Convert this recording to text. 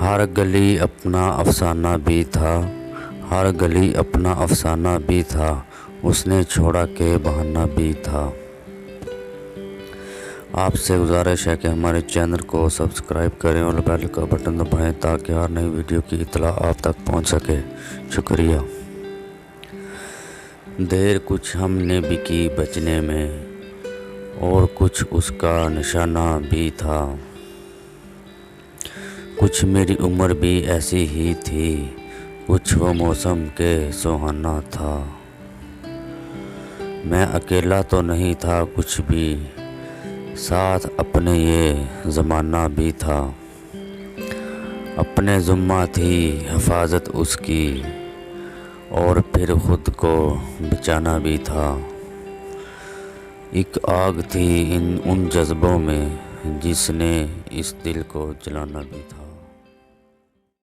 ہر گلی اپنا افسانہ بھی تھا، ہر گلی اپنا افسانہ بھی تھا، اس نے چھوڑا کہ بہانہ بھی تھا۔ آپ سے گزارش ہے کہ ہمارے چینل کو سبسکرائب کریں اور بیل کا بٹن دبائیں تاکہ ہر نئی ویڈیو کی اطلاع آپ تک پہنچ سکے۔ شکریہ۔ دیر کچھ ہم نے بھی کی بچنے میں، اور کچھ اس کا نشانہ بھی تھا۔ کچھ میری عمر بھی ایسی ہی تھی، کچھ وہ موسم کے سہانا تھا۔ میں اکیلا تو نہیں تھا کچھ بھی، ساتھ اپنے یہ زمانہ بھی تھا۔ اپنے ذمہ تھی حفاظت اس کی، اور پھر خود کو بچانا بھی تھا۔ ایک آگ تھی ان جذبوں میں، جس نے اس دل کو جلانا بھی تھا۔